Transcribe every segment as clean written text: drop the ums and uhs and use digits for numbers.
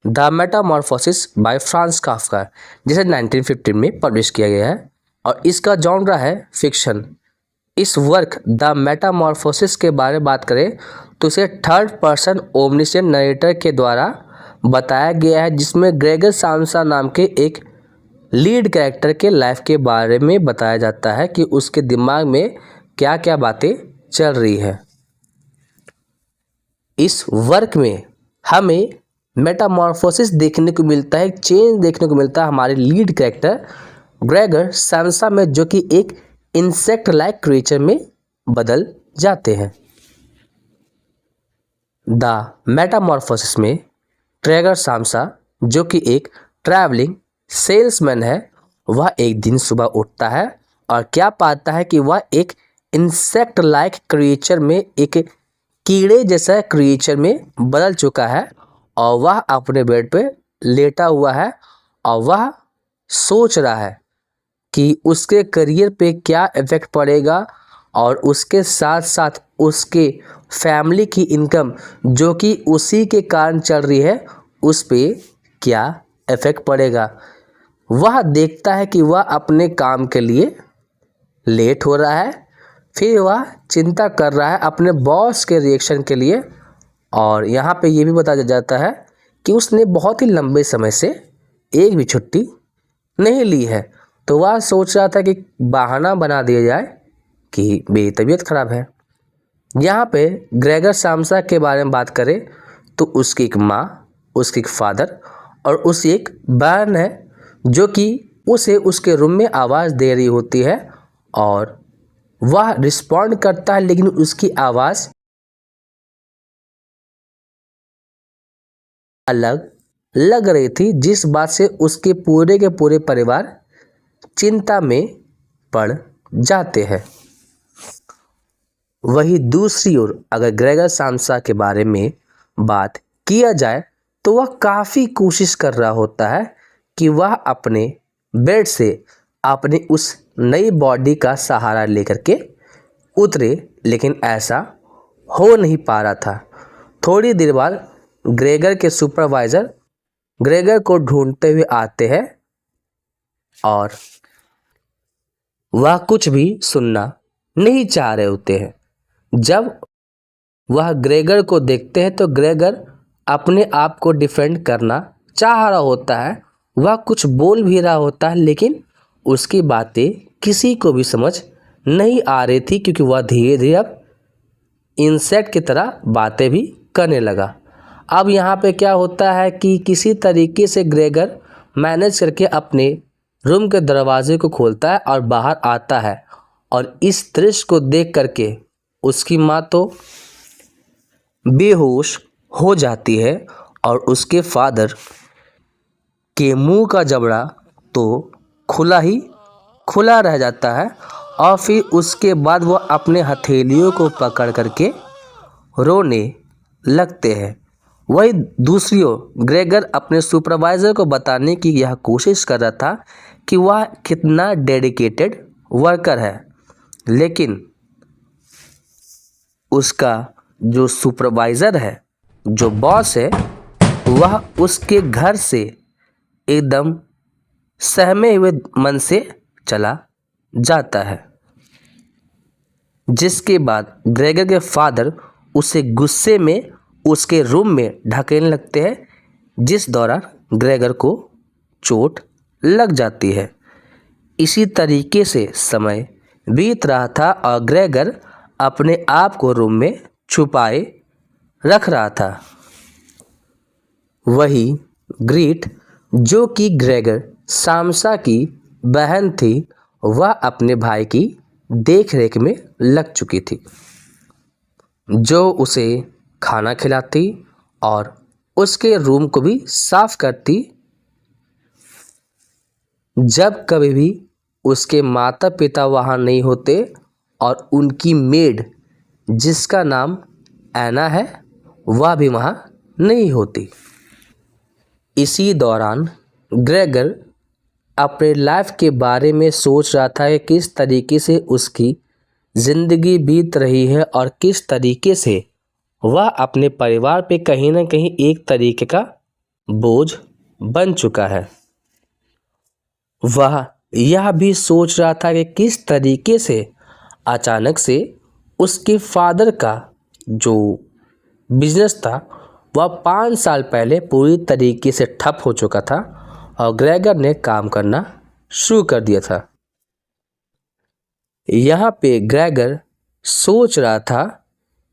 The metamorphosis by Franz Kafka, जिसे 1915 में publish किया गया है और इसका जॉनरा है फिक्शन। इस वर्क द मेटामॉर्फोसिस के बारे में बात करें तो इसे थर्ड पर्सन ओमनिसेंट नरेटर के द्वारा बताया गया है, जिसमें ग्रेगर सामसा नाम के एक लीड कैरेक्टर के लाइफ के बारे में बताया जाता है कि उसके दिमाग में क्या क्या बातें चल रही है। इस वर्क में हमें मेटामॉर्फोसिस देखने को मिलता है, चेंज देखने को मिलता है हमारे लीड कैरेक्टर ग्रेगर सामसा में, जो कि एक इंसेक्ट लाइक क्रिएचर में बदल जाते हैं। द मेटामॉर्फोसिस में ग्रेगर सामसा, जो कि एक ट्रैवलिंग सेल्समैन है, वह एक दिन सुबह उठता है और क्या पाता है कि वह एक इंसेक्ट लाइक क्रिएचर में, एक कीड़े जैसा क्रिएचर में बदल चुका है और वह अपने बेड पे लेटा हुआ है और वह सोच रहा है कि उसके करियर पे क्या इफ़ेक्ट पड़ेगा और उसके साथ साथ उसके फैमिली की इनकम जो कि उसी के कारण चल रही है उस पे क्या इफ़ेक्ट पड़ेगा। वह देखता है कि वह अपने काम के लिए लेट हो रहा है, फिर वह चिंता कर रहा है अपने बॉस के रिएक्शन के लिए, और यहाँ पे ये भी बताया जाता है कि उसने बहुत ही लंबे समय से एक भी छुट्टी नहीं ली है। तो वह सोच रहा था कि बहाना बना दिया जाए कि मेरी तबीयत खराब है। यहाँ पे ग्रेगर सामसा के बारे में बात करें तो उसकी एक माँ, उसकी एक फादर और उसकी एक बहन है, जो कि उसे उसके रूम में आवाज़ दे रही होती है और वह रिस्पॉन्ड करता है, लेकिन उसकी आवाज़ अलग लग रही थी, जिस बात से उसके पूरे के पूरे परिवार चिंता में पड़ जाते हैं। वही दूसरी ओर अगर ग्रेगर सामसा के बारे में बात किया जाए तो वह काफ़ी कोशिश कर रहा होता है कि वह अपने बेड से अपनी उस नई बॉडी का सहारा लेकर के उतरे, लेकिन ऐसा हो नहीं पा रहा था। थोड़ी देर बाद ग्रेगर के सुपरवाइज़र ग्रेगर को ढूंढते हुए आते हैं और वह कुछ भी सुनना नहीं चाह रहे होते हैं। जब वह ग्रेगर को देखते हैं तो ग्रेगर अपने आप को डिफेंड करना चाह रहा होता है, वह कुछ बोल भी रहा होता है, लेकिन उसकी बातें किसी को भी समझ नहीं आ रही थी, क्योंकि वह धीरे धीरे अब इंसेक्ट की तरह बातें भी करने लगा। अब यहाँ पे क्या होता है कि किसी तरीके से ग्रेगर मैनेज करके अपने रूम के दरवाजे को खोलता है और बाहर आता है, और इस दृश्य को देख करके उसकी माँ तो बेहोश हो जाती है और उसके फादर के मुंह का जबड़ा तो खुला ही खुला रह जाता है, और फिर उसके बाद वह अपने हथेलियों को पकड़ करके रोने लगते हैं। वही दूसरी ओर ग्रेगर अपने सुपरवाइज़र को बताने की यह कोशिश कर रहा था कि वह कितना डेडिकेटेड वर्कर है, लेकिन उसका जो सुपरवाइज़र है, जो बॉस है, वह उसके घर से एकदम सहमे हुए मन से चला जाता है, जिसके बाद ग्रेगर के फादर उसे गुस्से में उसके रूम में ढकेलने लगते हैं, जिस दौरान ग्रेगर को चोट लग जाती है। इसी तरीके से समय बीत रहा था और ग्रेगर अपने आप को रूम में छुपाए रख रहा था। वही ग्रीट, जो कि ग्रेगर सामसा की बहन थी, वह अपने भाई की देखरेख में लग चुकी थी, जो उसे खाना खिलाती और उसके रूम को भी साफ करती। जब कभी भी उसके माता पिता वहाँ नहीं होते और उनकी मेड, जिसका नाम एना है, वह भी वहाँ नहीं होती। इसी दौरान ग्रेगर अपने लाइफ के बारे में सोच रहा था कि किस तरीके से उसकी ज़िंदगी बीत रही है और किस तरीके से वह अपने परिवार पे कहीं ना कहीं एक तरीके का बोझ बन चुका है। वह यह भी सोच रहा था कि किस तरीके से अचानक से उसके फादर का जो बिजनेस था वह 5 साल पहले पूरी तरीके से ठप हो चुका था और ग्रेगर ने काम करना शुरू कर दिया था। यहाँ पे ग्रेगर सोच रहा था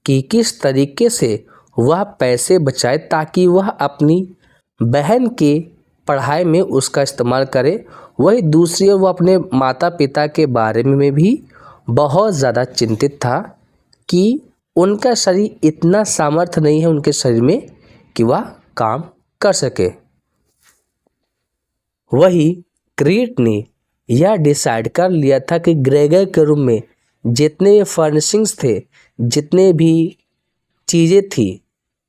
कि किस तरीके से वह पैसे बचाए ताकि वह अपनी बहन के पढ़ाई में उसका इस्तेमाल करे। वही दूसरी ओर वो अपने माता पिता के बारे में भी बहुत ज़्यादा चिंतित था कि उनका शरीर इतना सामर्थ्य नहीं है उनके शरीर में कि वह काम कर सके। वही ग्रेट ने यह डिसाइड कर लिया था कि ग्रेगर के रूम में जितने फर्निशिंग्स थे, जितने भी चीज़ें थी,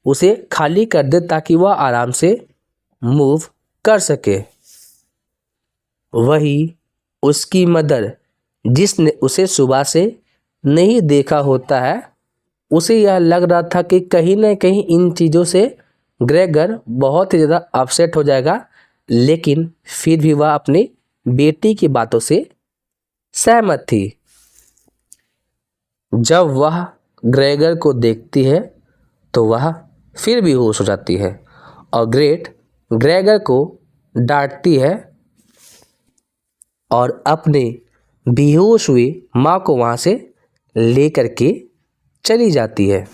उसे खाली कर दे ताकि वह आराम से मूव कर सके। वही उसकी मदर, जिसने उसे सुबह से नहीं देखा होता है, उसे यह लग रहा था कि कहीं ना कहीं इन चीज़ों से ग्रेगर बहुत ही ज़्यादा अपसेट हो जाएगा, लेकिन फिर भी वह अपनी बेटी की बातों से सहमत थी। जब वह ग्रेगर को देखती है तो वह फिर भी होश हो जाती है और ग्रेट ग्रेगर को डांटती है और अपने बेहोश हुई माँ को वहाँ से लेकर के चली जाती है।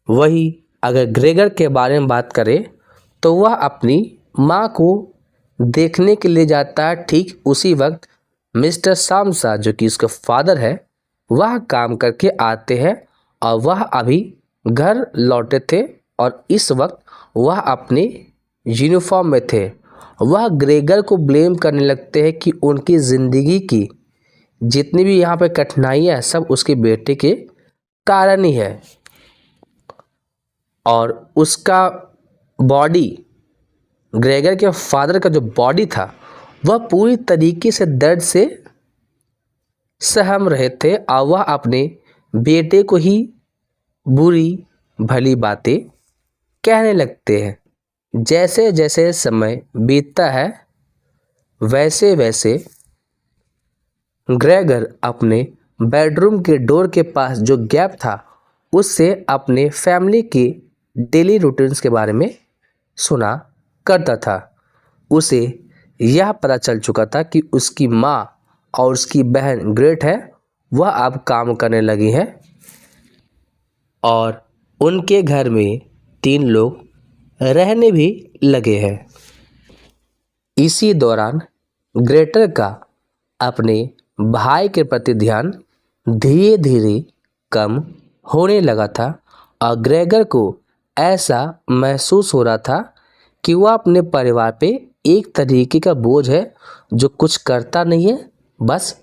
वही अगर ग्रेगर के बारे में बात करें तो वह अपनी माँ को देखने के लिए जाता है। ठीक उसी वक्त मिस्टर सामसा, जो कि उसका फादर है, वह काम करके आते हैं और वह अभी घर लौटे थे और इस वक्त वह अपने यूनिफॉर्म में थे। वह ग्रेगर को ब्लेम करने लगते हैं कि उनकी ज़िंदगी की जितनी भी यहाँ पे कठिनाइयाँ हैं सब उसके बेटे के कारण ही है और उसका बॉडी, ग्रेगर के फादर का जो बॉडी था वह पूरी तरीके से दर्द से सहम रहे थे और वह अपने बेटे को ही बुरी भली बातें कहने लगते हैं। जैसे जैसे समय बीतता है वैसे वैसे ग्रेगर अपने बेडरूम के डोर के पास जो गैप था उससे अपने फैमिली की डेली रूटीन्स के बारे में सुना करता था। उसे यह पता चल चुका था कि उसकी माँ और उसकी बहन ग्रेट है वह अब काम करने लगी हैं और उनके घर में 3 लोग रहने भी लगे हैं। इसी दौरान ग्रेटर का अपने भाई के प्रति ध्यान धीरे धीरे कम होने लगा था और ग्रेगर को ऐसा महसूस हो रहा था कि वह अपने परिवार पे एक तरीके का बोझ है जो कुछ करता नहीं है, बस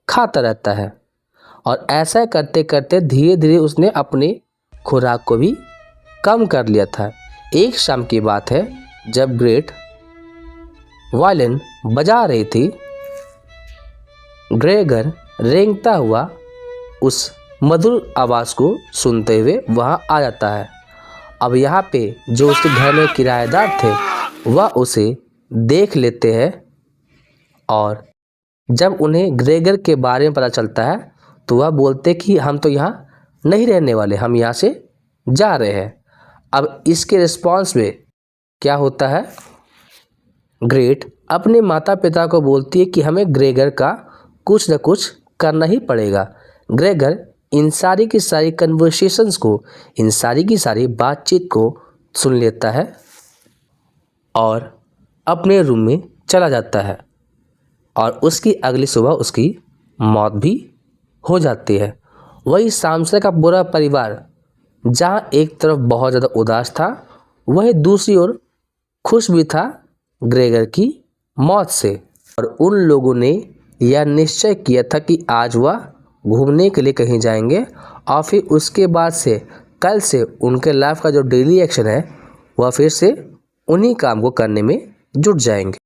खाता रहता है। और ऐसा करते करते धीरे धीरे उसने अपने खुराक को भी कम कर लिया था। एक शाम की बात है जब ग्रेट वायलिन बजा रही थी, ग्रेगर रेंगता हुआ उस मधुर आवाज़ को सुनते हुए वहाँ आ जाता है। अब यहाँ पे जो उसके घर में किराएदार थे वह उसे देख लेते हैं और जब उन्हें ग्रेगर के बारे में पता चलता है तो वह बोलते कि हम तो यहाँ नहीं रहने वाले, हम यहाँ से जा रहे हैं। अब इसके रिस्पॉन्स में क्या होता है, ग्रेट अपने माता पिता को बोलती है कि हमें ग्रेगर का कुछ न कुछ करना ही पड़ेगा। ग्रेगर इन सारी की सारी कन्वर्सेशंस को, इन सारी की सारी बातचीत को सुन लेता है और अपने रूम में चला जाता है और उसकी अगली सुबह उसकी मौत भी हो जाती है। वही सामसा का पूरा परिवार जहाँ एक तरफ बहुत ज़्यादा उदास था वही दूसरी ओर खुश भी था ग्रेगर की मौत से। और उन लोगों ने यह निश्चय किया था कि आज वह घूमने के लिए कहीं जाएंगे और फिर उसके बाद से कल से उनके लाइफ का जो डेली एक्शन है वह फिर से उन्हीं काम को करने में जुट जाएंगे।